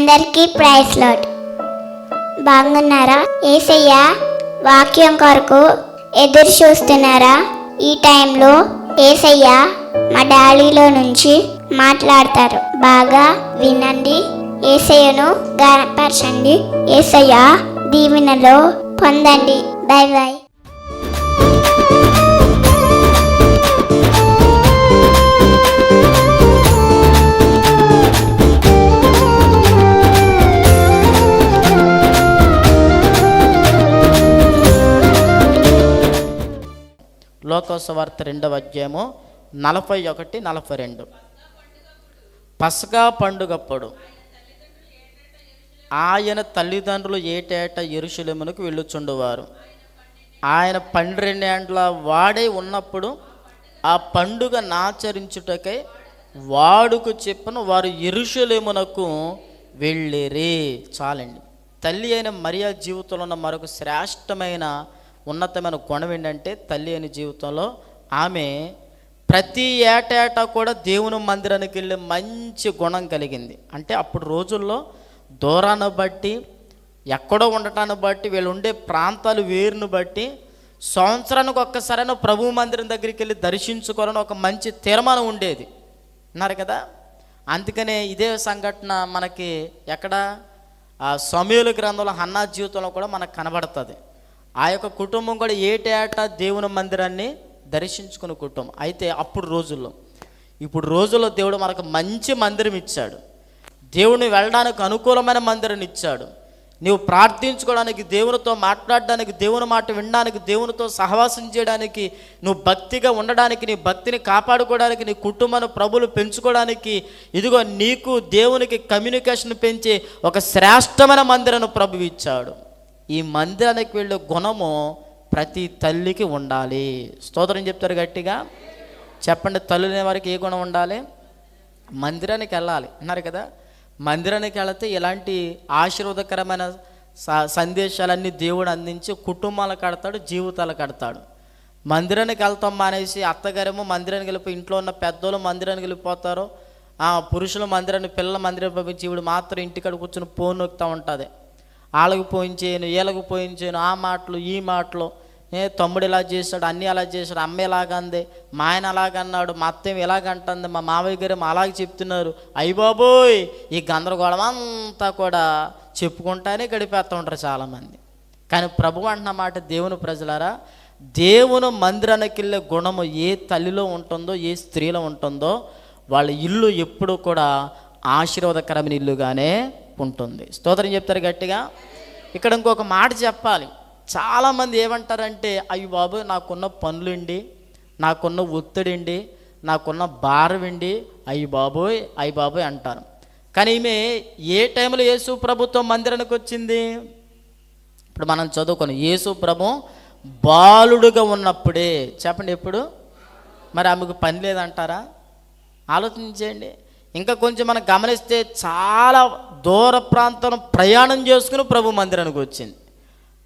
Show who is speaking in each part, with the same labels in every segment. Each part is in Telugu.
Speaker 1: అందరికీ ప్రైజ్ లార్డ్. బాగున్నారా? యేసయ్య వాక్యం కొరకు ఎదురు చూస్తున్నారా? ఈ టైంలో యేసయ్య మా డాడీలో నుంచి మాట్లాడతారు. బాగా వినండి. యేసయ్యను గణపరచండి. యేసయ్య దీవెనలో పొందండి. By by.
Speaker 2: లోకసువార్త 2వ అధ్యాయము 41-42. పస్కా పండుగప్పుడు ఆయన తల్లిదండ్రులు ఏటేటా యెరూషలేమునకు వెళ్ళుచుండువారు. ఆయన 12 ఏండ్ల వాడై ఉన్నప్పుడు ఆ పండుగ నాచరించుటకై వాడుకు చెప్పిన వారు యెరూషలేమునకు వెళ్ళిరి. చాలండి. తల్లి అయిన మరియా జీవితంలో ఉన్న మరొక శ్రేష్టమైన ఉన్నతమైన గుణం ఏంటంటే, తల్లి అయిన జీవితంలో ఆమె ప్రతి ఏటేటా కూడా దేవుని మందిరానికి వెళ్ళే మంచి గుణం కలిగింది. అంటే అప్పుడు రోజుల్లో దూరాన్ని బట్టి, ఎక్కడో ఉండటాన్ని బట్టి, వీళ్ళు ఉండే ప్రాంతాలు వేరును బట్టి సంవత్సరానికి ఒక్కసారైనా ప్రభు మందిరం దగ్గరికి వెళ్ళి దర్శించుకోవాలని ఒక మంచి తీర్మానం ఉండేది. అన్నారు కదా. అందుకనే ఇదే సంఘటన మనకి ఎక్కడ సమూయేలు గ్రంథంలో హన్నా జీవితంలో కూడా మనకు కనబడుతుంది. ఆ యొక్క కుటుంబం కూడా ఏటేటా దేవుని మందిరాన్ని దర్శించుకునే కుటుంబం. అయితే అప్పుడు రోజుల్లో, ఇప్పుడు రోజుల్లో దేవుడు మనకు మంచి మందిరం ఇచ్చాడు. దేవుని వెళ్ళడానికి అనుకూలమైన మందిరం ఇచ్చాడు. నీవు ప్రార్థించుకోవడానికి, దేవునితో మాట్లాడడానికి, దేవుని మాట వినడానికి, దేవునితో సహవాసం చేయడానికి, నువ్వు భక్తిగా ఉండడానికి, నీ భక్తిని కాపాడుకోవడానికి, నీ కుటుంబాన్ని ప్రభువులు పెంచుకోవడానికి, ఇదిగో నీకు దేవునికి కమ్యూనికేషన్ పెంచే ఒక శ్రేష్టమైన మందిరాన్ని ప్రభువు ఇచ్చాడు. ఈ మందిరానికి వెళ్ళే గుణము ప్రతి తల్లికి ఉండాలి. స్తోత్రం చెప్తారు గట్టిగా చెప్పండి. తల్లులనే వారికి ఏ గుణం ఉండాలి? మందిరానికి వెళ్ళాలి అన్నారు కదా. మందిరానికి వెళితే ఇలాంటి ఆశీర్వాదకరమైన సందేశాలన్నీ దేవుడు అందించి కుటుంబాలు కడతాడు, జీవితాలు కడతాడు. మందిరానికి వెళ్తాం మానేసి అత్తగారేమో మందిరానికి వెళ్ళిపోయి, ఇంట్లో ఉన్న పెద్దోళ్ళు మందిరానికి వెళ్ళిపోతారు, పురుషుల మందిరాన్ని, పిల్లల మందిరాన్ని పంపించి ఈవిడ మాత్రం ఇంటికాడ కూర్చొని ఫోన్ నొక్కుతూ ఉంటుంది. వాళ్ళకు పోయించేను, వీళ్ళకు పోయించాను, ఆ మాటలు ఈ మాటలు, తమ్ముడు ఇలా చేశాడు, అన్నీ అలా చేశాడు, అమ్మ ఇలాగంది, మా ఆయన అలాగన్నాడు, మా అత్తేమి ఇలాగంటుంది, మా మావయ్య గారు అలాగే చెప్తున్నారు. అయ్య బాబోయ్, ఈ గందరగోళం అంతా కూడా చెప్పుకుంటానే గడిపేస్తూ ఉంటారు చాలామంది. కానీ ప్రభు అంటున్న మాట, దేవుని ప్రజలారా, దేవుని మందిరానికి వెళ్ళే గుణము ఏ తల్లిలో ఉంటుందో, ఏ స్త్రీలో ఉంటుందో, వాళ్ళ ఇల్లు ఎప్పుడూ కూడా ఆశీర్వాదకరమైన ఇల్లుగానే ఉంటుంది. స్తోత్రం చెప్తారు గట్టిగా. ఇక్కడ ఇంకొక మాట చెప్పాలి. చాలామంది ఏమంటారంటే, అయ్యి బాబు నాకున్న పనులండి, నాకున్న ఒత్తిడి, నాకున్న భారం అండి, అయ్యి బాబోయ్ అంటారు. కానీ ఈమె ఏ టైంలో యేసు ప్రభుత్వం మందిరానికి వచ్చింది? ఇప్పుడు మనం చదువుకొని, యేసు ప్రభు బాలుడుగా ఉన్నప్పుడే. చెప్పండి ఎప్పుడు? మరి ఆమెకు పని లేదంటారా? ఆలోచించేయండి. ఇంకా కొంచెం మనం గమనిస్తే చాలా దూర ప్రాంతం ప్రయాణం చేసుకుని ప్రభు మందిరానికి వచ్చింది.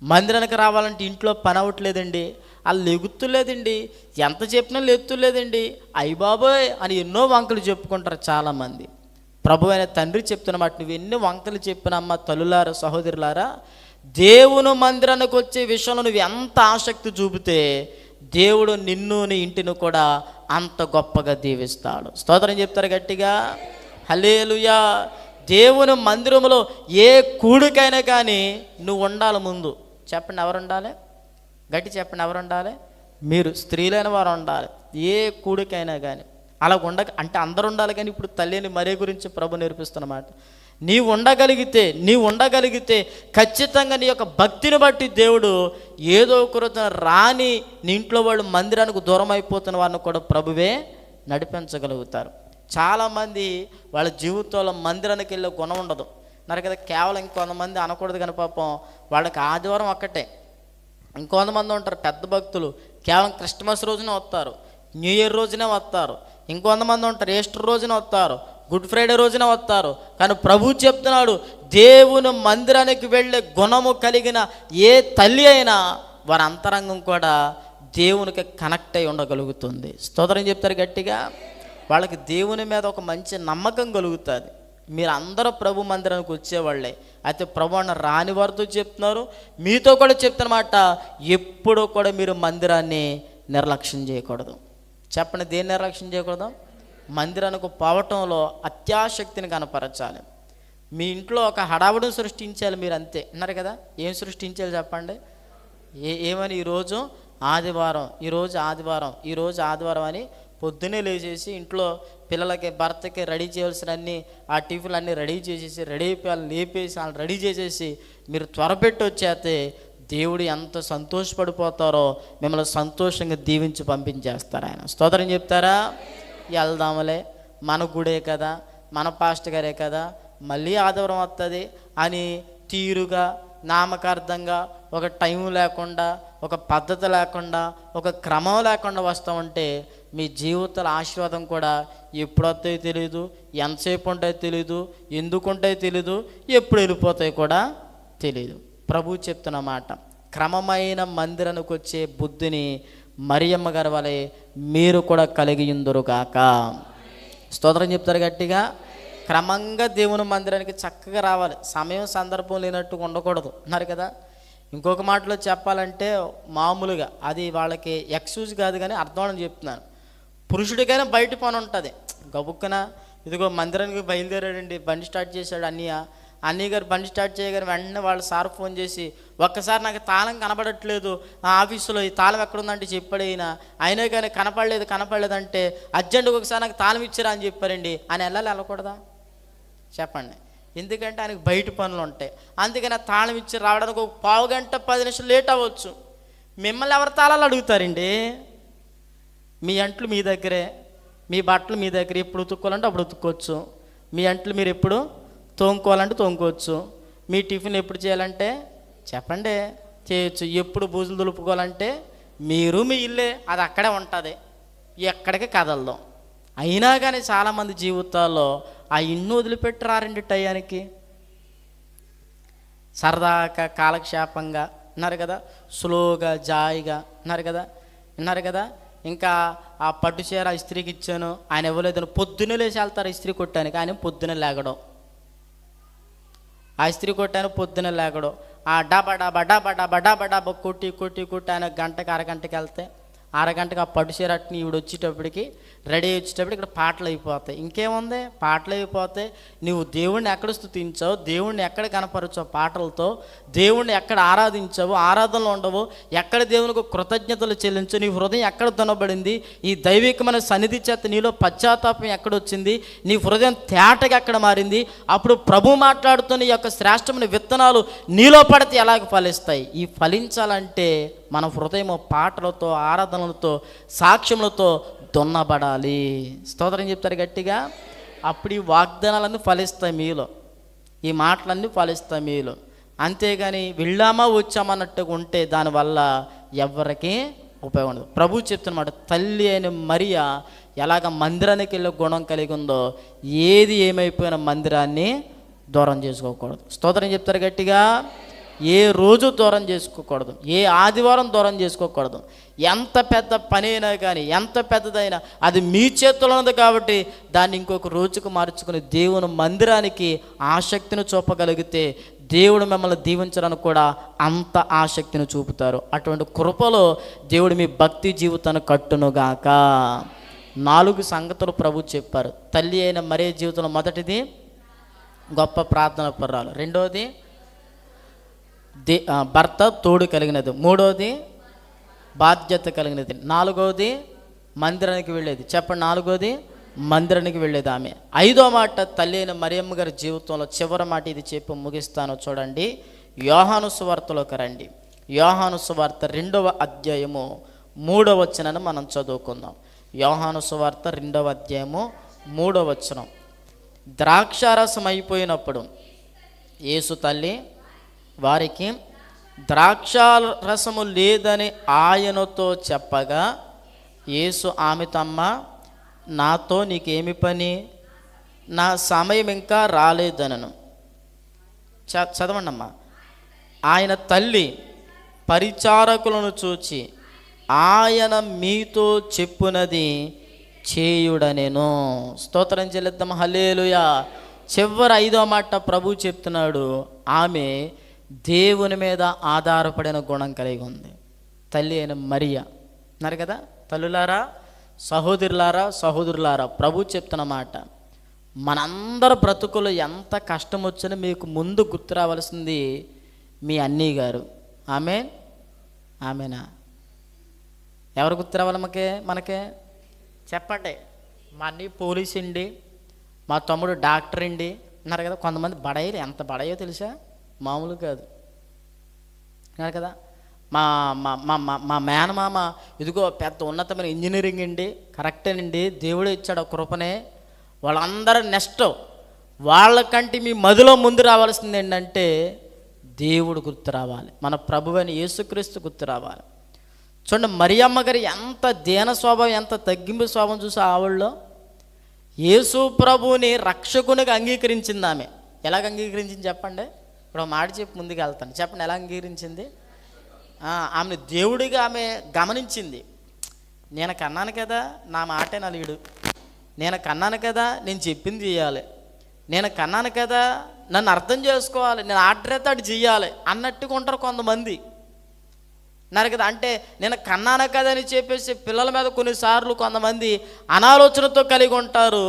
Speaker 2: మందిరానికి రావాలంటే ఇంట్లో పని అవ్వట్లేదండి, వాళ్ళు లెగుతులేదండి, ఎంత చెప్పినా లెగుతులేదండి, అయ్య బాబోయ్ అని ఎన్నో వంకలు చెప్పుకుంటారు చాలామంది. ప్రభు అయిన తండ్రి చెప్తున్నమాట, నువ్వు ఎన్ని వంకలు చెప్పినమ్మా తల్లులారా, సహోదరులారా, దేవుని మందిరానికి వచ్చే విషయంలో నువ్వు ఎంత ఆసక్తి చూపితే దేవుడు నిన్ను, నీ ఇంటిని కూడా అంత గొప్పగా దీవిస్తాడు. స్తోత్రం చెప్తారు గట్టిగా. హల్లెలూయా. దేవుని మందిరంలో ఏ కూడికైనా కానీ నువ్వు ఉండాలి ముందు. చెప్పండి, ఎవరు ఉండాలి? గట్టి చెప్పండి, ఎవరు ఉండాలి? మీరు, స్త్రీలైన వారు ఉండాలి. ఏ కూడికైనా కానీ అలా అంటే అందరు ఉండాలి. కానీ ఇప్పుడు తల్లిని మరే గురించి ప్రభు నేర్పిస్తున్నమాట. నీవు ఉండగలిగితే ఖచ్చితంగా నీ యొక్క భక్తిని బట్టి దేవుడు ఏదో ఒకరోజు రాని నీ ఇంట్లో వాళ్ళు మందిరానికి దూరం అయిపోతున్న వారిని కూడా ప్రభువే నడిపించగలుగుతారు. చాలామంది వాళ్ళ జీవితంలో మందిరానికి వెళ్ళే గుణం ఉండదు. నాకు కదా కేవలం ఇంకొంతమంది అనకూడదు కానీ పాపం వాళ్ళకి ఆదివారం ఒక్కటే. ఇంకొంతమంది ఉంటారు పెద్ద భక్తులు, కేవలం క్రిస్మస్ రోజునే వస్తారు, న్యూ ఇయర్ రోజునే వస్తారు. ఇంకొంతమంది ఉంటారు ఈస్టర్ రోజున వస్తారు, గుడ్ ఫ్రైడే రోజున వస్తారు. కానీ ప్రభు చెప్తున్నాడు, దేవుని మందిరానికి వెళ్ళే గుణము కలిగిన ఏ తల్లి అయినా వారి అంతరంగం కూడా దేవునికి కనెక్ట్ అయి ఉండగలుగుతుంది. స్తోత్రం చెప్తారు గట్టిగా. వాళ్ళకి దేవుని మీద ఒక మంచి నమ్మకం కలుగుతుంది. మీరు అందరూ ప్రభు మందిరానికి వచ్చేవాళ్ళే. అయితే ప్రభు అన్న రాని వారితో చెప్తున్నారు, మీతో కూడా చెప్తున్నమాట, ఎప్పుడూ కూడా మీరు మందిరాన్ని నిర్లక్ష్యం చేయకూడదు. చెప్పండి, దేన్ని నిర్లక్ష్యం చేయకూడదు? మందిరానికి పోవటంలో అత్యాసక్తిని కనపరచాలి. మీ ఇంట్లో ఒక హడావుడిని సృష్టించాలి మీరు, అంతే. అన్నారు కదా, ఏం సృష్టించాలి చెప్పండి? ఏమని? ఈరోజు ఆదివారం అని పొద్దున్నే లేచేసి ఇంట్లో పిల్లలకి, భర్తకి రెడీ చేయాల్సిన అన్ని ఆ టిఫిన్లు అన్నీ రెడీ చేసేసి, రెడీ అయిపోయి లేపేసి వాళ్ళని రెడీ చేసేసి మీరు త్వరపెట్టి వచ్చేస్తే దేవుడు ఎంత సంతోషపడిపోతారో, మిమ్మల్ని సంతోషంగా దీవించి పంపించేస్తారు ఆయన. స్తోత్రం చెప్తారా? వెళ్దాములే, మన గుడే కదా, మన పాస్టర్ గారే కదా, మళ్ళీ ఆదివారం వస్తుంది అని తీరుగా, నామకార్థంగా, ఒక టైం లేకుండా, ఒక పద్ధతి లేకుండా, ఒక క్రమం లేకుండా వస్తామంటే మీ జీవితాల ఆశీర్వాదం కూడా ఎప్పుడు వస్తాయో తెలీదు, ఎంతసేపు ఉంటాయో తెలీదు, ఎందుకు ఉంటాయో తెలీదు, ఎప్పుడు వెళ్ళిపోతాయో కూడా తెలీదు. ప్రభు చెప్తున్న మాట, క్రమమైన మందిరానికి వచ్చే బుద్ధిని మరియమ్మ గారి వలె మీరు కూడా కలిగి ఉందురుగాక. స్తోత్రం చెప్తారు గట్టిగా. క్రమంగా దేవుని మందిరానికి చక్కగా రావాలి, సమయం సందర్భం లేనట్టుగా ఉండకూడదు అన్నారు కదా. ఇంకొక మాటలో చెప్పాలంటే, మామూలుగా అది వాళ్ళకి ఎక్స్క్యూజ్ కాదు కానీ అర్థం చెప్తున్నాను. పురుషుడికైనా బయట పని ఉంటుంది, గబుక్కన ఇదిగో మందిరానికి బయలుదేరాడండి, బండి స్టార్ట్ చేశాడు అన్నయ్య గారు బండి స్టార్ట్ చేయగానే వెంటనే వాళ్ళ సార్ ఫోన్ చేసి, ఒక్కసారి నాకు తాళం కనబడట్లేదు ఆఫీసులో, ఈ తాళం ఎక్కడుందంటే చెప్పాడు అయినా కానీ కనపడలేదంటే అర్జెంటుగా ఒకసారి నాకు తాళం ఇచ్చారా అని చెప్పారండి అని వెళ్ళకూడదా చెప్పండి? ఎందుకంటే ఆయనకు బయట పనులు ఉంటాయి. అందుకని ఆ తాళం ఇచ్చి రావడానికి ఒక పావు గంట 10 నిమిషాలు లేట్ అవ్వచ్చు. మిమ్మల్ని ఎవరు తాళాలు అడుగుతారండి? మీ అంట్లు మీ దగ్గరే, మీ బట్టలు మీ దగ్గర, ఎప్పుడు ఉతుక్కోవాలంటే అప్పుడు ఉతుక్కోవచ్చు, మీ అంట్లు మీరు ఎప్పుడు తోముకోవాలంటే తోముకోవచ్చు, మీ టిఫిన్ ఎప్పుడు చేయాలంటే చెప్పండి చేయొచ్చు, ఎప్పుడు బూజులు దులుపుకోవాలంటే మీరు మీ ఇల్లే, అది అక్కడే ఉంటుంది, ఎక్కడికి కదలదు. అయినా కానీ చాలామంది జీవితాల్లో ఆ ఇన్ను వదిలిపెట్టి రారండి టయానికి. సరదాగా కాలక్షేపంగా ఉన్నారు కదా, స్లోగా జాయిగా ఉన్నారు కదా. ఇంకా ఆ పట్టు చీర ఇస్త్రీకి ఇచ్చాను, ఆయన ఇవ్వలేదని పొద్దున్నే లేచి వెళ్తారు ఇస్త్రీ కొట్టానికి, ఆయన పొద్దున్నే లేగడం, ఆ ఇస్త్రీ కొట్టాను పొద్దున్నే లేగడం, ఆ డబా కొట్టి ఆయన గంటకి అరగంటకి వెళ్తే, అరగంటకి ఆ పట్టు చీర అట్ని ఈవిడ వచ్చేటప్పటికి రెడీ వచ్చేటప్పటికి ఇక్కడ పాటలు అయిపోతాయి. ఇంకేముంది, పాటలు అయిపోతే నువ్వు దేవుణ్ణి ఎక్కడ స్తుతించావు, దేవుణ్ణి ఎక్కడ కనపరచావు పాటలతో, దేవుణ్ణి ఎక్కడ ఆరాధించావు, ఆరాధనలు ఉండవు, ఎక్కడ దేవునికి కృతజ్ఞతలు చెల్లించు, నీ హృదయం ఎక్కడ దున్నబడింది, ఈ దైవికమైన సన్నిధి చేత నీలో పశ్చాత్తాపం ఎక్కడొచ్చింది, నీ హృదయం తేటగా ఎక్కడ మారింది, అప్పుడు ప్రభు మాట్లాడుతున్న ఈ యొక్క శ్రేష్టమైన విత్తనాలు నీలో పడితే ఎలాగ ఫలిస్తాయి? ఈ ఫలించాలంటే మన హృదయం పాటలతో, ఆరాధనలతో, సాక్ష్యములతో దున్నబడాలి. స్తోత్రం చెప్తారు గట్టిగా. అప్పుడు ఈ వాగ్దానాలన్నీ ఫలిస్తాయి మీలో, ఈ మాటలన్నీ ఫలిస్తాయి మీలో. అంతేగాని వెళ్ళామా వచ్చామన్నట్టుగా ఉంటే దానివల్ల ఎవరికి ఉపయోగం ఉండదు. ప్రభు చెప్తున్నమాట, తల్లి అయిన మరియ ఎలాగ మందిరానికి వెళ్ళే గుణం కలిగి ఉందో, ఏది ఏమైపోయిన మందిరాన్ని దూరం చేసుకోకూడదు. స్తోత్రం చెప్తారు గట్టిగా. ఏ రోజు దూరం చేసుకోకూడదు, ఏ ఆదివారం దూరం చేసుకోకూడదు. ఎంత పెద్ద పని అయినా కానీ, ఎంత పెద్దదైనా అది మీ చేతిలో ఉంది కాబట్టి దాన్ని ఇంకొక రోజుకు మార్చుకుని దేవుని మందిరానికి ఆసక్తిని చూపగలిగితే దేవుడు మిమ్మల్ని దీవించడానికి కూడా అంత ఆసక్తిని చూపుతారు. అటువంటి కృపలో దేవుడు మీ భక్తి జీవితాన్ని కట్టునుగాక. 4 సంగతులు ప్రభు చెప్పారు. తల్లి అయిన మరియ జీవితంలో మొదటిది గొప్ప ప్రార్థన పర్రాలు, రెండవది భర్త తోడు కలిగినది, మూడవది బాధ్యత కలిగినది, నాలుగవది మందిరానికి వెళ్ళేది. చెప్పండి, నాలుగవది మందిరానికి వెళ్ళేది ఆమె. 5వ మాట తల్లి అయిన మరియమ్మ గారి జీవితంలో చివరి మాట ఇది చెప్పి ముగిస్తాను. చూడండి, యోహాను సువార్తలోకి రండి. యోహాను సువార్త 2వ అధ్యాయము 3వ వచనాన్ని మనం చదువుకుందాం. యోహాను సువార్త 2వ అధ్యాయము 3వ వచనం. ద్రాక్షారసం అయిపోయినప్పుడు యేసు తల్లి వారికి ద్రాక్షారసము లేదని ఆయనతో చెప్పగా, యేసు ఆమెతో, అమ్మ, నాతో నీకేమి పని, నా సమయం ఇంకా రాలేదనను. చదవండి అమ్మా. ఆయన తల్లి పరిచారకులను చూచి, ఆయన మీతో చెప్పునది చేయుడనెను. స్తోత్రం చెల్లిద్దాం. హల్లెలూయా. చివరి 5వ మాట ప్రభు చెప్తున్నాడు, ఆమె దేవుని మీద ఆధారపడిన గుణం కలిగి ఉంది. తల్లి అయిన మరియ అన్నారు కదా. తల్లులారా, సహోదరులారా, ప్రభు చెప్తున్న మాట, మనందరి బ్రతుకులు ఎంత కష్టం వచ్చినా మీకు ముందు గుర్తు రావాల్సింది మీ అన్నయ్య గారు. ఆమెనా? ఎవరు గుర్తు రావాలి మనకే చెప్పండి. మా అన్నయ్య పోలీస్ అండి, మా తమ్ముడు డాక్టర్ అండి అన్నారు కదా. కొంతమంది బడాయిలు ఎంత బడాయో తెలుసా, మామూలు కాదు అన్నారు కదా. మా మా మా మా మేనమామ ఇదిగో పెద్ద ఉన్నతమైన ఇంజనీరింగ్ అండి. కరెక్టేనండి, దేవుడే ఇచ్చాడు కృపనే. వాళ్ళందరూ నెక్స్ట్ వాళ్ళకంటే మీ మదిలో ముందు రావాల్సింది ఏంటంటే దేవుడు గుర్తు రావాలి, మన ప్రభువైన యేసుక్రీస్తు గుర్తు రావాలి. చూడండి, మరియమ్మ గారు ఎంత దీన స్వభావం, ఎంత తగ్గింపు స్వభావం చూసి ఆవిడలో యేసు ప్రభువుని రక్షకునిగా అంగీకరించింది. ఆమె ఎలాగ అంగీకరించింది చెప్పండి. ఇప్పుడు మాట చెప్పి ముందుకు వెళ్తాను. చెప్పండి ఎలా అంగీకరించింది? ఆమెను దేవుడిగా ఆమె గమనించింది. నేను కన్నాను కదా, నా మాటే నలుగుడు. నేను కన్నాను కదా, నేను చెప్పింది చేయాలి. నేను కన్నాను కదా, నన్ను అర్థం చేసుకోవాలి. నేను ఆర్డర్ అయితే అటు చెయ్యాలి అన్నట్టుగా ఉంటారు కొంతమంది అన్నారు కదా. అంటే నేను కన్నాను కదా అని చెప్పేసి పిల్లల మీద కొన్నిసార్లు కొంతమంది అనాలోచనతో కలిగి ఉంటారు.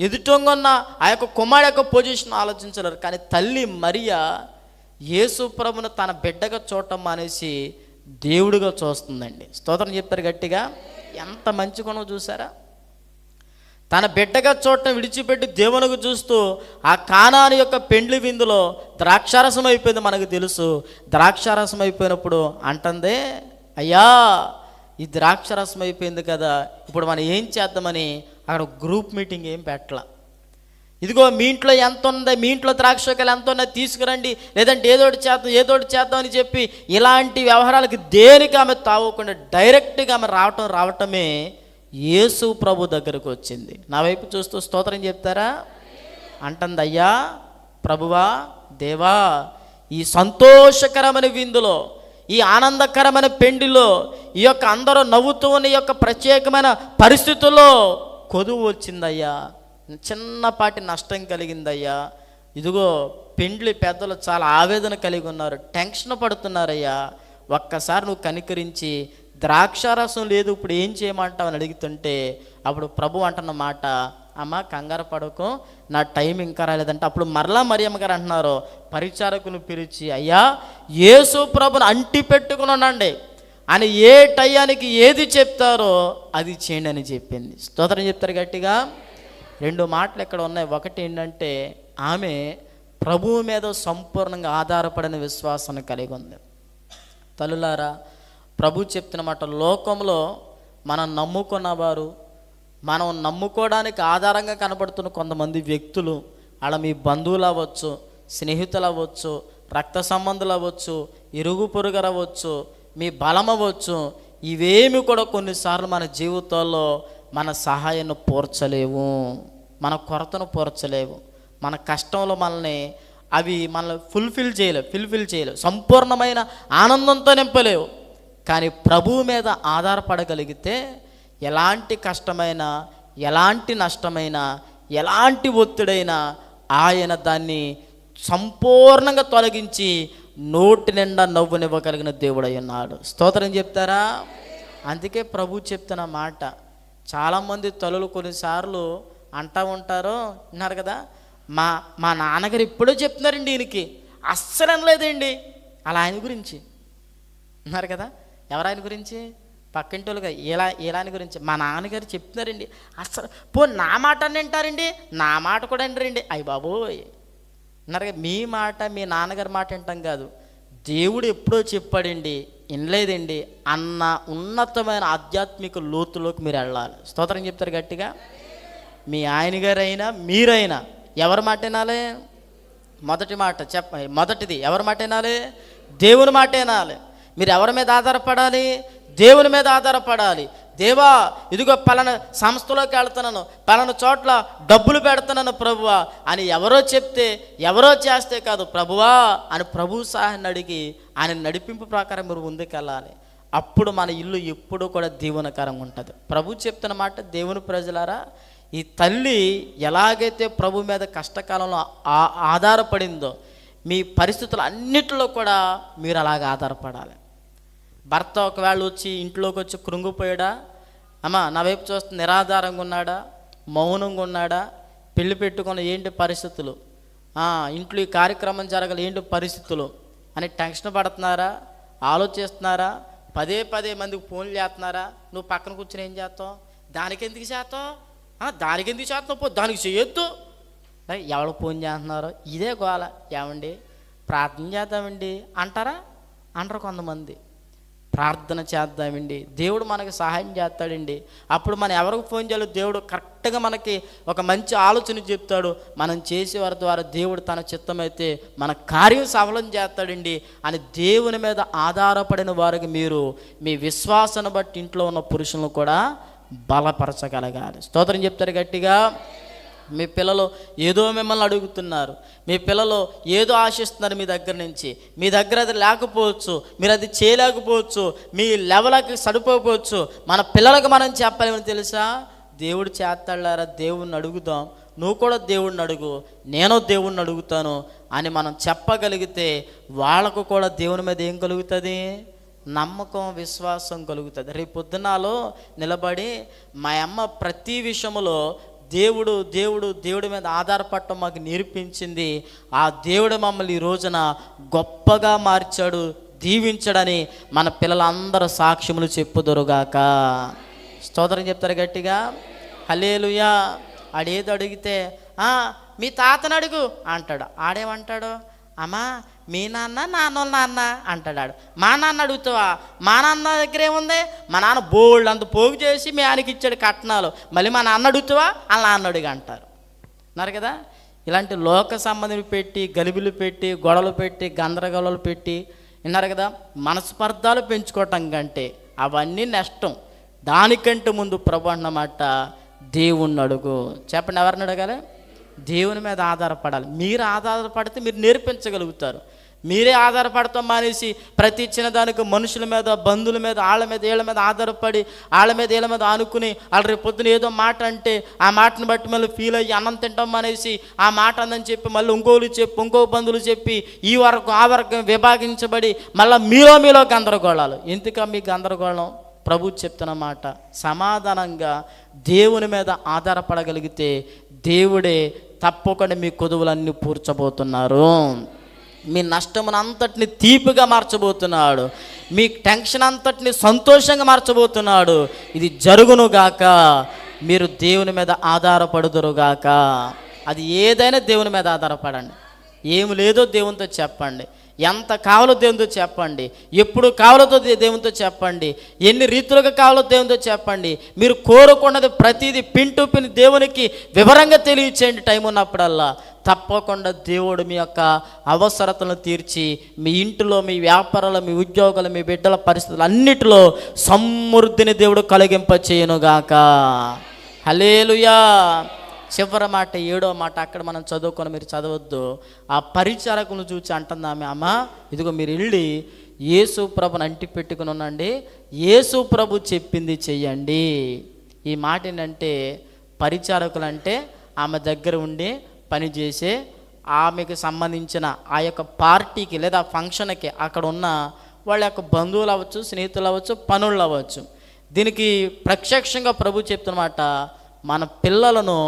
Speaker 2: ఎదుటంగా ఉన్న ఆ యొక్క కుమారుడు యొక్క పొజిషన్ ఆలోచించలేరు. కానీ తల్లి మరియ యేసు ప్రభును తన బిడ్డగా చూడటం మానేసి దేవుడిగా చూస్తుందండి. స్తోత్రం చెప్తారు గట్టిగా. ఎంత మంచి గుణం చూసారా. తన బిడ్డగా చూడటం విడిచిపెట్టి దేవునికి చూస్తూ ఆ కానాని యొక్క పెండ్లి విందులో ద్రాక్షారసం అయిపోయింది. మనకు తెలుసు, ద్రాక్షారసం అయిపోయినప్పుడు అంటుందే, అయ్యా ఈ ద్రాక్షారసం అయిపోయింది కదా, ఇప్పుడు మనం ఏం చేద్దామని అక్కడ గ్రూప్ మీటింగ్ ఏం పెట్టాల. ఇదిగో మీ ఇంట్లో ఎంత ఉంది, మీ ఇంట్లో ద్రాక్షకాయలు ఎంత ఉన్నాయి తీసుకురండి, లేదంటే ఏదోటి చేద్దాం అని చెప్పి ఇలాంటి వ్యవహారాలకి దేనికి ఆమె తావకుండా డైరెక్ట్గా ఆమె రావటమే యేసు ప్రభు దగ్గరకు వచ్చింది. నా వైపు చూస్తూ స్తోత్రం చెప్తారా. అంటుంది, అయ్యా ప్రభువా, దేవా, ఈ సంతోషకరమైన విందులో, ఈ ఆనందకరమైన పెండిలో, ఈ యొక్క అందరూ నవ్వుతూ ఉన్న ఈ యొక్క ప్రత్యేకమైన పరిస్థితుల్లో కొదువు వచ్చిందయ్యా, చిన్నపాటి నష్టం కలిగిందయ్యా. ఇదిగో పెండ్లి పెద్దలు చాలా ఆవేదన కలిగి ఉన్నారు, టెన్షన్ పడుతున్నారయ్యా. ఒక్కసారి నువ్వు కనికరించి ద్రాక్షారసం లేదు, ఇప్పుడు ఏం చేయమంటావు అని అడుగుతుంటే అప్పుడు ప్రభు అంటున్న మాట, అమ్మ కంగారు పడకు, నా టైం ఇంకా రాలేదంటే అప్పుడు మరలా మరియమ్మ గారు అంటున్నారు, పరిచారకును పిలిచి, అయ్యా యేసు ప్రభుని అంటి పెట్టుకుని ఉండండి అని ఏ టయానికి ఏది చెప్తారో అది చేయండి అని చెప్పింది. స్తోత్రం చెప్తారు గట్టిగా. 2 మాటలు ఇక్కడ ఉన్నాయి. ఒకటి ఏంటంటే ఆమె ప్రభువు మీద సంపూర్ణంగా ఆధారపడిన విశ్వాసాన్ని కలిగి ఉంది. తల్లులారా, ప్రభు చెప్తున్న మాట, లోకంలో మనం నమ్ముకున్నవారు, మనం నమ్ముకోవడానికి ఆధారంగా కనబడుతున్న కొంతమంది వ్యక్తులు, అలా మీ బంధువులు అవ్వచ్చు, స్నేహితులు అవ్వచ్చు, రక్త సంబంధులు అవ్వచ్చు, ఇరుగు పొరుగు అవ్వచ్చు, మీ బలం అవ్వచ్చు, ఇవేమి కూడా కొన్నిసార్లు మన జీవితాల్లో మన సహాయాన్ని పూర్చలేవు, మన కొరతను పూర్చలేవు, మన కష్టంలో అవి మనల్ని ఫుల్ఫిల్ చేయలేవు, సంపూర్ణమైన ఆనందంతో నింపలేవు. కానీ ప్రభువు మీద ఆధారపడగలిగితే ఎలాంటి కష్టమైనా, ఎలాంటి నష్టమైనా, ఎలాంటి ఒత్తిడైనా ఆయన దాన్ని సంపూర్ణంగా తొలగించి నోటి నిండా నవ్వునివ్వగలిగిన దేవుడై ఉన్నాడు. స్తోత్రం చెప్తారా. అందుకే ప్రభు చెప్తున్న మాట, చాలామంది తల్లులు కొన్నిసార్లు అంటూ ఉంటారు, విన్నారు కదా, మా నాన్నగారు ఎప్పుడో చెప్తున్నారండి, ఈయనకి అస్సలు అనలేదండి అలా ఆయన గురించి అన్నారు కదా. ఎవరు ఆయన గురించి? పక్కింటి వాళ్ళుగా ఇలా ఆయన గురించి, మా నాన్నగారు చెప్తున్నారండి, అస్సలు నా మాట అని వింటారండి, నా మాట కూడా వినరండి, అయ్య బాబోయ్ అన్నారు కదా. మీ మాట, మీ నాన్నగారి మాట వింటాం కాదు, దేవుడు ఎప్పుడో చెప్పాడండి, వినలేదండి అన్న ఉన్నతమైన ఆధ్యాత్మిక లోతులోకి మీరు వెళ్ళాలి. స్తోత్రం చెప్తారు గట్టిగా. మీ ఆయన గారైనా మీరైనా ఎవరి మాట వినాలి? మొదటిది ఎవరి మాట వినాలి? దేవుని మాట వినాలి. మీరు ఎవరి మీద ఆధారపడాలి? దేవుని మీద ఆధారపడాలి. దేవా, ఇదిగో పలానా సంస్థలోకి వెళ్తున్నాను, పలానా చోట్ల డబ్బులు పెడుతున్నాను ప్రభువా అని ఎవరో చెప్తే, ఎవరో చేస్తే కాదు, ప్రభువా అని ప్రభు సహాయాన్ని అడిగి ఆయన నడిపింపు ప్రకారం మీరు ముందుకెళ్ళాలి. అప్పుడు మన ఇల్లు ఎప్పుడూ కూడా దీవెనకరంగా ఉంటుంది. ప్రభు చెప్తున్న మాట, దేవుని ప్రజలారా, ఈ తల్లి ఎలాగైతే ప్రభు మీద కష్టకాలంలో ఆధారపడిందో మీ పరిస్థితులు అన్నిటిలో కూడా మీరు అలాగ ఆధారపడాలి. భర్త ఒకవేళ వచ్చి ఇంట్లోకి వచ్చి కృంగిపోయాడా, అమ్మ నా వైపు చూస్తే నిరాధారంగా ఉన్నాడా, మౌనంగా ఉన్నాడా, పెళ్లి పెట్టుకున్న ఏంటి పరిస్థితులు, ఇంట్లో ఈ కార్యక్రమం జరగాలి ఏంటి పరిస్థితులు అని టెన్షన్ పడుతున్నారా, ఆలోచిస్తున్నారా, పదే పదే మందికి ఫోన్లు చేస్తున్నారా? నువ్వు పక్కన కూర్చొని ఏం చేస్తావు? దానికి ఎందుకు చేస్తావు పో, దానికి చేయొద్దు. ఎవరు ఫోన్ చేస్తున్నారో ఇదే గోల. ఏమండి ప్రార్థన చేద్దామండి అంటారా? అంటారు కొంతమంది. ప్రార్థన చేద్దామండి, దేవుడు మనకి సహాయం చేస్తాడండి. అప్పుడు మనం ఎవరికి ఫోన్ చేయాలో దేవుడు కరెక్ట్గా మనకి ఒక మంచి ఆలోచన చెప్తాడు. మనం చేసేవారి ద్వారా దేవుడు తన చిత్తమైతే మన కార్యం సఫలం చేస్తాడండి అని దేవుని మీద ఆధారపడిన వారికి మీరు మీ విశ్వాసాన్ని బట్టి ఇంట్లో ఉన్న పురుషులను కూడా బలపరచగలగాలి. స్తోత్రం చెప్తారు గట్టిగా. మీ పిల్లలు ఏదో మిమ్మల్ని అడుగుతున్నారు, మీ పిల్లలు ఏదో ఆశిస్తున్నారు మీ దగ్గర నుంచి. మీ దగ్గర అది లేకపోవచ్చు, మీరు అది చేయలేకపోవచ్చు, మీ లెవెల్కి సరిపోవచ్చు. మన పిల్లలకు మనం చెప్పాలేమని తెలుసా? దేవుడు చేస్తాడారా, దేవుణ్ణి అడుగుదాం, నువ్వు కూడా దేవుడిని అడుగు, నేను దేవుణ్ణి అడుగుతాను అని మనం చెప్పగలిగితే వాళ్ళకు కూడా దేవుని మీద ఏం కలుగుతుంది? నమ్మకం, విశ్వాసం కలుగుతుంది. రేపు పొద్దునాలో నిలబడి మా అమ్మ ప్రతి విషయంలో దేవుడి మీద ఆధారపడటం మాకు నేర్పించింది. ఆ దేవుడు మమ్మల్ని ఈ రోజున గొప్పగా మార్చాడు, దీవించడని మన పిల్లలందరూ సాక్ష్యములు చెప్పుదురుగాక. స్తోత్రం చెప్తారు గట్టిగా. హల్లెలూయా. ఆడేదో అడిగితే మీ తాతను అడుగు అంటాడు. ఆడేమంటాడు? అమ్మా మీ నాన్నోళ్ళ నాన్న అంటాడు. మా నాన్న అడుగుతావా? మా నాన్న దగ్గర ఏముంది? మా నాన్న బోల్డ్ అంత పోగు చేసి మీ ఆయనకి ఇచ్చాడు కట్నాలు, మళ్ళీ మా నాన్న అడుగుతావా? వాళ్ళ నాన్న అడుగు అంటారు. అన్నారు కదా. ఇలాంటి లోక సంబంధం పెట్టి, గలిబిలు పెట్టి, గొడవలు పెట్టి, గందరగోళాలు పెట్టి, విన్నారు కదా, మనస్పర్ధాలు పెంచుకోవటం కంటే అవన్నీ నష్టం. దానికంటే ముందు ప్రభు అన్నమాట దేవుణ్ణి అడుగు. చెప్పండి, ఎవరిని అడగాలి? దేవుని మీద ఆధారపడాలి. మీరు ఆధారపడితే మీరు నేర్పించగలుగుతారు. మీరే ఆధారపడతాం మానేసి ప్రతి చిన్నదానికి మనుషుల మీద, బంధువుల మీద, వీళ్ళ మీద ఆధారపడి వీళ్ళ మీద ఆనుకుని వాళ్ళు రేపు పొద్దున ఏదో మాట అంటే ఆ మాటను బట్టి మళ్ళీ ఫీల్ అయ్యి అన్నం తింటాం మానేసి ఆ మాట అందని చెప్పి మళ్ళీ ఇంకో బంధువులు చెప్పి ఈ వర్గం ఆ వర్గం విభాగించబడి మళ్ళీ మీలో గందరగోళాలు. ఎందుక మీ గందరగోళం? ప్రభు చెప్తున్న మాట, సమాధానంగా దేవుని మీద ఆధారపడగలిగితే దేవుడే తప్పకుండా మీ కొదువులన్నీ పూడ్చబోతున్నారు. మీ నష్టమునంతటిని తీపిగా మార్చబోతున్నాడు. మీ టెన్షన్ అంతటిని సంతోషంగా మార్చబోతున్నాడు. ఇది జరుగునుగాక. మీరు దేవుని మీద ఆధారపడుదురుగాక. అది ఏదైనా దేవుని మీద ఆధారపడండి. ఏమి లేదో దేవునితో చెప్పండి. ఎంత కావాలో దేవునితో చెప్పండి. ఎప్పుడు కావాలో దేవునితో చెప్పండి. ఎన్ని రీతులుగా కావాలో దేవునితో చెప్పండి. మీరు కోరుకున్నది ప్రతిదీ పిన్ టు పిన్ దేవునికి వివరంగా తెలియచేయండి. టైం ఉన్నప్పుడల్లా తప్పకుండా దేవుడు మీ యొక్క అవసరతలను తీర్చి మీ ఇంటిలో, మీ వ్యాపారాలు, మీ ఉద్యోగాలు, మీ బిడ్డల పరిస్థితులు అన్నిటిలో సమృద్ధిని దేవుడు కలిగింప చేయనుగాక. హల్లెలూయా. చివరి మాట, 7వ మాట అక్కడ మనం చదువుకొని మీరు చదవద్దు. ఆ పరిచారకులను చూసి అంటుంది ఆమె, అమ్మ ఇదిగో మీరు వెళ్ళి యేసు ప్రభుని అంటి పెట్టుకుని ఉండండి, యేసు ప్రభు చెప్పింది చెయ్యండి. ఈ మాట ఏంటంటే, పరిచారకులు అంటే ఆమె దగ్గర ఉండి పనిచేసే, ఆమెకు సంబంధించిన ఆ యొక్క పార్టీకి లేదా ఫంక్షన్కి అక్కడ ఉన్న వాళ్ళ యొక్క బంధువులు అవ్వచ్చు, స్నేహితులు అవ్వచ్చు, పనులు అవ్వచ్చు. దీనికి ప్రత్యక్షంగా ప్రభు చెప్తున్నమాట, మన పిల్లలను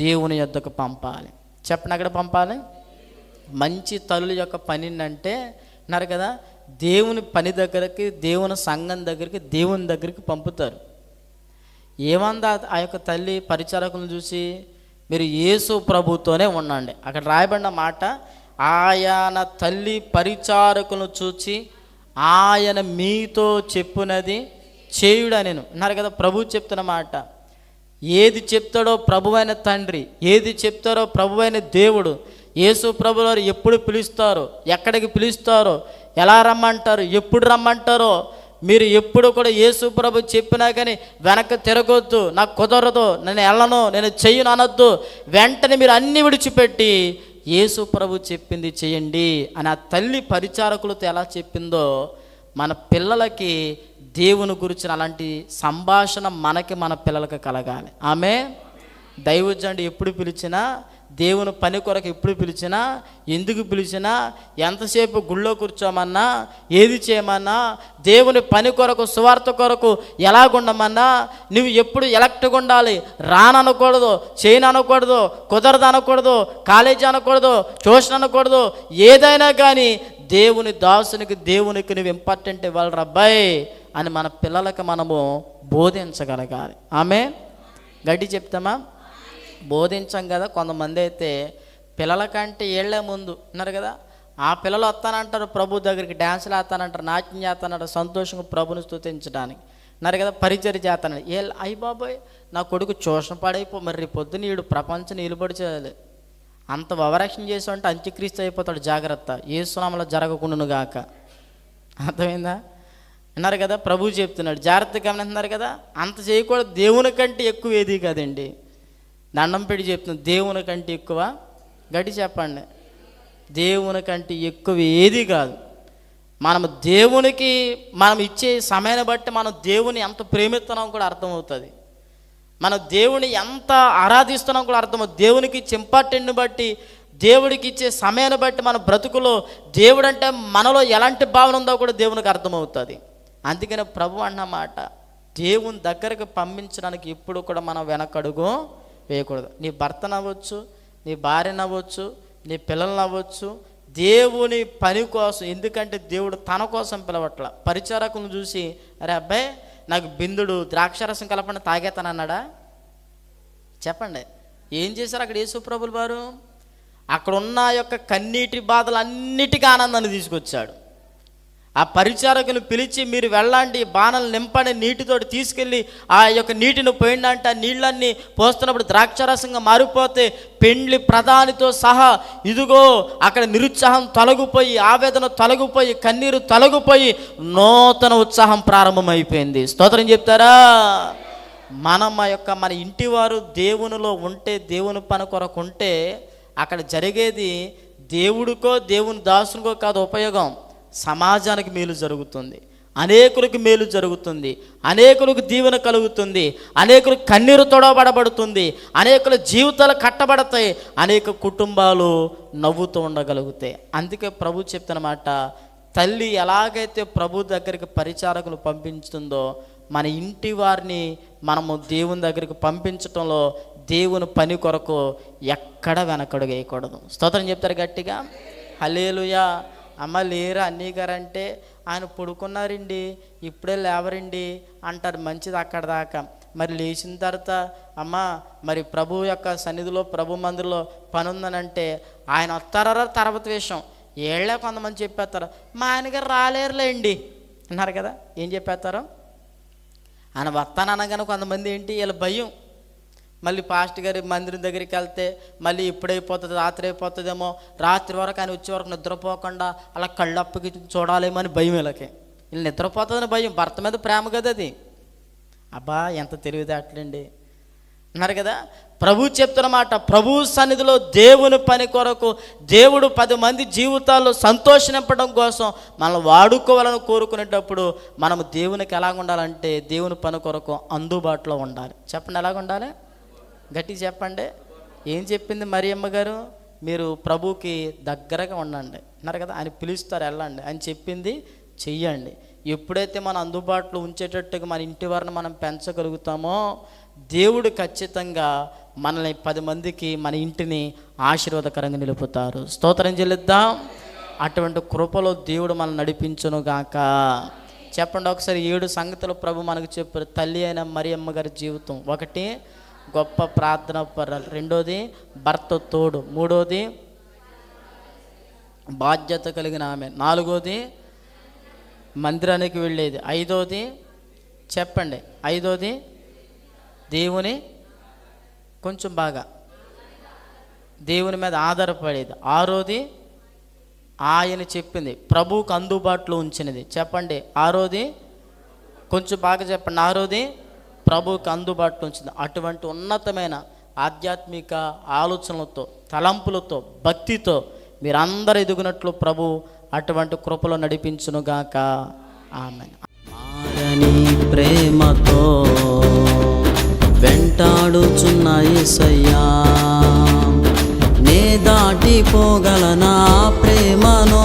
Speaker 2: దేవుని యొద్దకు పంపాలి. చెప్పండి, అక్కడ పంపాలి. మంచి తల్లి యొక్క పని అంటే అన్నారు కదా, దేవుని పని దగ్గరికి, దేవుని సంఘం దగ్గరికి, దేవుని దగ్గరికి పంపుతారు. ఏమందా ఆ యొక్క తల్లి పరిచారకులను చూసి, మీరు యేసు ప్రభుతోనే ఉండండి. అక్కడ రాయబడిన మాట, ఆయన తల్లి పరిచారకులను చూచి ఆయన మీతో చెప్పునది చేయుడా నేను అన్నారు కదా. ప్రభు చెప్తున్న మాట, ఏది చెప్తాడో ప్రభువైన తండ్రి, ఏది చెప్తారో ప్రభువైన దేవుడు, యేసు ప్రభువు వారు ఎప్పుడు పిలుస్తారో, ఎక్కడికి పిలుస్తారో, ఎలా రమ్మంటారు, ఎప్పుడు రమ్మంటారో, మీరు ఎప్పుడు కూడా యేసు ప్రభు చెప్పినా కానీ వెనక్కి తిరగొద్దు. నాకు కుదరదు, నేను వెళ్ళను, నేను చెయ్యను అనొద్దు. వెంటనే మీరు అన్నీ విడిచిపెట్టి యేసు ప్రభు చెప్పింది చేయండి అని ఆ తల్లి పరిచారకులతో ఎలా చెప్పిందో, మన పిల్లలకి దేవుని గురించి అలాంటి సంభాషణ మనకి, మన పిల్లలకి కలగాలి. ఆమె దైవజనుడు ఎప్పుడు పిలిచినా, దేవుని పని కొరకు ఎప్పుడు పిలిచినా, ఎందుకు పిలిచినా, ఎంతసేపు గుళ్ళో కూర్చోమన్నా, ఏది చేయమన్నా, దేవుని పని కొరకు సువార్త కొరకు ఎలాగుండమన్నా, నువ్వు ఎప్పుడు ఎలక్ట్గా ఉండాలి, రాననకూడదు, చేయను అనకూడదు, కుదరదు అనకూడదు, కాలేజీ అనకూడదు, ట్యూషన్ అనకూడదు, ఏదైనా కానీ దేవుని దాసునికి, దేవునికి నువ్వు ఇంపార్టెంట్ ఇవ్వాలి రబ్బాయి అని మన పిల్లలకు మనము బోధించగలగాలి. ఆమె గట్టి చెప్తామా? బోధించాం కదా. కొంతమంది అయితే పిల్లల కంటే ఏళ్లే ముందు ఉన్నారు కదా, ఆ పిల్లలు వస్తానంటారు ప్రభు దగ్గరికి, డ్యాన్సులు వేస్తానంటారు, నాట్యం చేస్తానంటారు, సంతోషంగా ప్రభుని స్తుతించడానికి ఉన్నారు కదా, పరిచర్య చేస్తానంటారు. అయ్యి బాబోయ్ నా కొడుకు ట్యూషన్ పాడైపో, మరి పొద్దున ఈడు ప్రపంచం నిలబడి చేయాలి, అంత అవరక్షణ చేసి అంటే అంత్యక్రీస్తు అయిపోతాడు, జాగ్రత్త, యేసునామములో జరగకుండును గాక. అర్థమైందా? అన్నారు కదా, ప్రభువు చెప్తున్నాడు, జాగ్రత్తగా గమనిస్తున్నారు కదా. అంత చేయకూడదు. దేవుని కంటే ఎక్కువ ఏది కదండి. దండం పెట్టి చెప్తున్నాను, దేవుని కంటే ఎక్కువ, గట్టి చెప్పండి, దేవుని కంటే ఎక్కువ ఏది కాదు. మనము దేవునికి మనం ఇచ్చే సమయాన్ని బట్టి మనం దేవుని ఎంత ప్రేమిస్తున్నాం కూడా అర్థమవుతుంది, మనం దేవుని ఎంత ఆరాధిస్తున్నాం కూడా అర్థమవుతుంది. దేవునికి ఇచ్చే ఇంపార్టెంట్ని బట్టి, దేవుడికి ఇచ్చే సమయాన్ని బట్టి మన బ్రతుకులో దేవుడు అంటే మనలో ఎలాంటి భావన ఉందో కూడా దేవునికి అర్థమవుతుంది. అందుకనే ప్రభు అన్నమాట, దేవుని దగ్గరకు పంపించడానికి ఎప్పుడు కూడా మనం వెనకడుగు వేయకూడదు. నీ భర్తను అవ్వచ్చు, నీ భార్యను అవ్వచ్చు, నీ పిల్లలను అవ్వచ్చు, దేవుని పని కోసం. ఎందుకంటే దేవుడు తన కోసం పిలవట్ల. పరిచారకులను చూసి, అరే అబ్బాయి నాకు బిందుడు ద్రాక్షరసం కలపండి తాగేతానన్నాడా? చెప్పండి. ఏం చేశారు అక్కడ యేసు ప్రభులు వారు? అక్కడ ఉన్న యొక్క కన్నీటి బాధలన్నిటికీ ఆనందాన్ని తీసుకొచ్చాడు. ఆ పరిచారకుని పిలిచి, మీరు వెళ్ళండి, బాణలు నింపని నీటితోటి తీసుకెళ్ళి ఆ యొక్క నీటిని పోయిందంటే ఆ నీళ్ళన్నీ పోస్తున్నప్పుడు ద్రాక్షరసంగా మారిపోతే పెండ్లి ప్రధానితో సహా ఇదిగో అక్కడ నిరుత్సాహం తొలగిపోయి, ఆవేదన తొలగిపోయి, కన్నీరు తొలగిపోయి నూతన ఉత్సాహం ప్రారంభమైపోయింది. స్తోత్రం చెప్తారా? మన ఇంటి వారు దేవునిలో ఉంటే, దేవుని పని కొరకు ఉంటే అక్కడ జరిగేది దేవుడికో దేవుని దాసునికో కాదు ఉపయోగం, సమాజానికి మేలు జరుగుతుంది, అనేకులకు మేలు జరుగుతుంది, అనేకులకు దీవెన కలుగుతుంది, అనేకులకు కన్నీరు తొడబడబడుతుంది, అనేకుల జీవితాలు కట్టబడతాయి, అనేక కుటుంబాలు నవ్వుతూ ఉండగలుగుతాయి. అందుకే ప్రభు చెప్తున్నమాట, తల్లి ఎలాగైతే ప్రభు దగ్గరికి పరిచారకులు పంపించుతుందో మన ఇంటి వారిని మనము దేవుని దగ్గరికి పంపించటంలో దేవుని పని కొరకు ఎక్కడ వెనకడుగు వేయకూడదు. స్తోత్రం చెప్తారు గట్టిగా, హల్లెలూయా. అమ్మ లేరా అన్నీ గారంటే, ఆయన పడుకున్నారండి, ఇప్పుడే లేవరండి అంటారు. మంచిది అక్కడ దాకా. మరి లేచిన తర్వాత అమ్మ మరి ప్రభు యొక్క సన్నిధిలో, ప్రభు మందిరంలో పని ఉందనంటే ఆయన వస్తారా తర్వాత విషయం. ఏళ్ళే కొంతమంది చెప్పేస్తారు, మా ఆయనగారు రాలేరులేండి అన్నారు కదా. ఏం చెప్పేస్తారు? ఆయన వస్తాననగానే కొంతమంది ఏంటి, వీళ్ళ భయం. మళ్ళీ పాస్టర్ గారి మందిరం దగ్గరికి వెళ్తే మళ్ళీ ఎప్పుడైపోతుంది, రాత్రి అయిపోతుందేమో, రాత్రి వరకు ఆయన వచ్చే వరకు నిద్రపోకుండా అలా కళ్ళప్పకి చూడాలేమో అని భయం. వీళ్ళకి నిద్రపోతుందని భయం. భర్త మీద ప్రేమ కదా అది. అబ్బా ఎంత తెలివితేటలండి అన్నారు కదా. ప్రభు చెప్తున్నమాట, ప్రభు సన్నిధిలో దేవుని పని కొరకు దేవుడు 10 మంది జీవితాల్లో సంతోషింపడం కోసం మనం వాడుకోవాలని కోరుకునేటప్పుడు మనము దేవునికి ఎలాగ ఉండాలంటే, దేవుని పని కొరకు అందుబాటులో ఉండాలి. చెప్పండి, ఎలాగ ఉండాలి? గట్టి చెప్పండి. ఏం చెప్పింది మరియమ్మ గారు? మీరు ప్రభుకి దగ్గరగా ఉండండి అన్నారు కదా. ఆయన పిలుస్తారు, వెళ్ళండి, ఆయన చెప్పింది చెయ్యండి. ఎప్పుడైతే మనం అందుబాటులో ఉంచేటట్టుగా మన ఇంటి వారిని మనం పెంచగలుగుతామో దేవుడు ఖచ్చితంగా మనల్ని 10 మందికి, మన ఇంటిని ఆశీర్వాదకరంగా నిలుపుతారు. స్తోత్రం చెల్లిద్దాం. అటువంటి కృపలో దేవుడు మనల్ని నడిపించును గాక. చెప్పండి ఒకసారి. 7 సంగతులు ప్రభు మనకు చెప్పారు. తల్లి అయిన మరియమ్మ గారి జీవితం. 1 గొప్ప ప్రార్థన పరాలు, 2ది భర్త తోడు, 3ది బాధ్యత కలిగిన ఆమె, 4ది మందిరానికి వెళ్ళేది, 5ది చెప్పండి, 5ది దేవుని కొంచెం బాగా దేవుని మీద ఆధారపడేది, 6ది ఆయన చెప్పింది ప్రభువుకు అందుబాటులో ఉంచినది. చెప్పండి, 6ది కొంచెం బాగా చెప్పండి, 6ది ప్రభువుకి అందుబాటులో ఉంచింది. అటువంటి ఉన్నతమైన ఆధ్యాత్మిక ఆలోచనలతో, తలంపులతో, భక్తితో మీరందరూ ఎదుగునట్లు ప్రభు అటువంటి కృపలో నడిపించునుగాక. ఆమేన్. మారని ప్రేమతో
Speaker 3: వెంటాడుచున్న యేసయ్యా, నే దాటిపోగలనా ప్రేమను,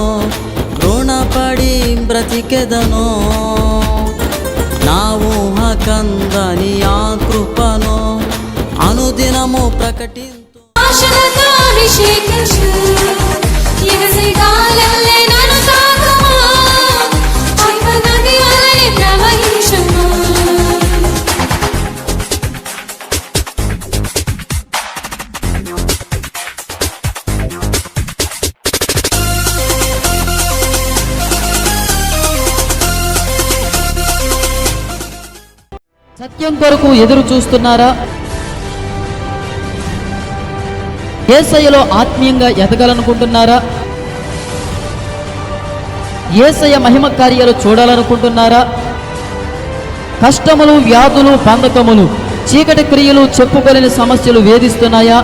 Speaker 3: రుణపడి బ్రతికెదను, నా ఊహ కందని ఆ కృపను అనుదినము ప్రకటింతు.
Speaker 4: సత్యం కొరకు ఎదురు చూస్తున్నారా? యేసయ్యలో ఆత్మీయంగా ఎదగాలనుకుంటున్నారా? యేసయ్య మహిమ కార్యాలు చూడాలనుకుంటున్నారా? కష్టములు, వ్యాధులు, బంధకములు, చీకటి క్రియలు, చెప్పుకోలేని సమస్యలు వేధిస్తున్నాయా?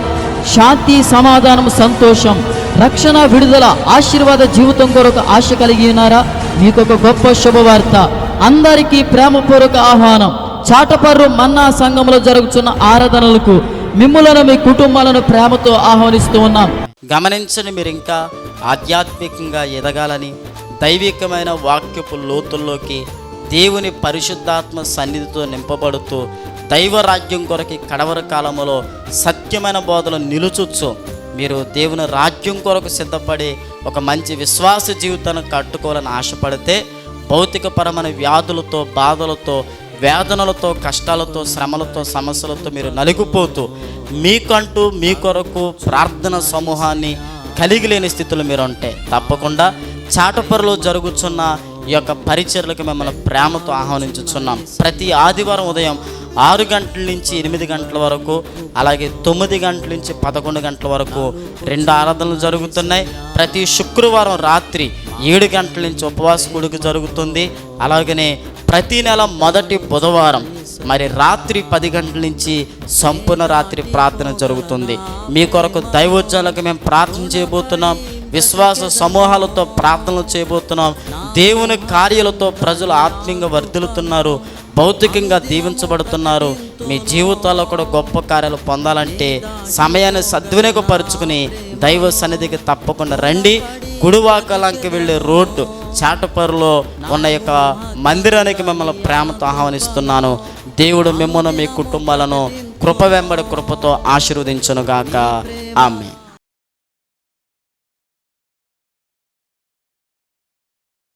Speaker 4: శాంతి, సమాధానం, సంతోషం, రక్షణ, విడుదల, ఆశీర్వాద జీవితం కొరకు ఆశ కలిగి ఉన్నారా? మీకొక గొప్ప శుభవార్త. అందరికీ ప్రేమపూర్వక ఆహ్వానం. చాటపర్రు మన్నా సంఘంలో జరుగుతున్న ఆరాధనలకు మిమ్ములను, మీ కుటుంబాలను ప్రేమతో ఆహ్వానిస్తూ ఉన్నాం.
Speaker 2: గమనించండి, మీరు ఇంకా ఆధ్యాత్మికంగా ఎదగాలని, దైవికమైన వాక్యపు లోతుల్లోకి దేవుని పరిశుద్ధాత్మ సన్నిధితో నింపబడుతూ దైవరాజ్యం కొరకు కడవర కాలంలో సత్యమైన బోధలు నిలుచుచ్చు మీరు దేవుని రాజ్యం కొరకు సిద్ధపడి ఒక మంచి విశ్వాస జీవితాన్ని కట్టుకోవాలని ఆశపడితే భౌతికపరమైన వ్యాధులతో, బాధలతో, వేదనలతో, కష్టాలతో, శ్రమలతో, సమస్యలతో మీరు నలిగిపోతూ మీకంటూ మీ కొరకు ప్రార్థన సమూహాన్ని కలిగి లేని స్థితిలో మీరు ఉంటే తప్పకుండా చాటపర్రులో జరుగుతున్న ఈ యొక్క పరిచర్లకు మిమ్మల్ని ప్రేమతో ఆహ్వానించుచున్నాం. ప్రతి ఆదివారం ఉదయం 6 గంటల నుంచి 8 గంటల వరకు, అలాగే 9 గంటల నుంచి 11 గంటల వరకు 2 ఆరాధనలు జరుగుతున్నాయి. ప్రతి శుక్రవారం రాత్రి 7 గంటల నుంచి ఉపవాస కూడిక జరుగుతుంది. అలాగనే ప్రతి నెల మొదటి బుధవారం మరి రాత్రి 10 గంటల నుంచి సంపూర్ణ రాత్రి ప్రార్థన జరుగుతుంది. మీ కొరకు దైవోజ్జాలకు మేము ప్రార్థన చేయబోతున్నాం. విశ్వాస సమూహాలతో ప్రార్థనలు చేయబోతున్నాం. దేవుని కార్యాలతో ప్రజలు ఆత్మీయంగా వర్ధిల్లుతున్నారు, భౌతికంగా దీవించబడుతున్నారు. మీ జీవితాల్లో కూడా గొప్ప కార్యాలు పొందాలంటే సమయాన్ని సద్వినియోగపరుచుకుని దైవ సన్నిధికి తప్పకుండా రండి. గుడివాకలంకి వెళ్ళే రోడ్డు చాటపర్రులో ఉన్న యొక్క మందిరానికి మిమ్మల్ని ప్రేమతో ఆహ్వానిస్తున్నాను. దేవుడు మిమ్మల్ని, మీ కుటుంబాలను కృప వెంబడి కృపతో ఆశీర్వదించునుగాక. ఆమేన్.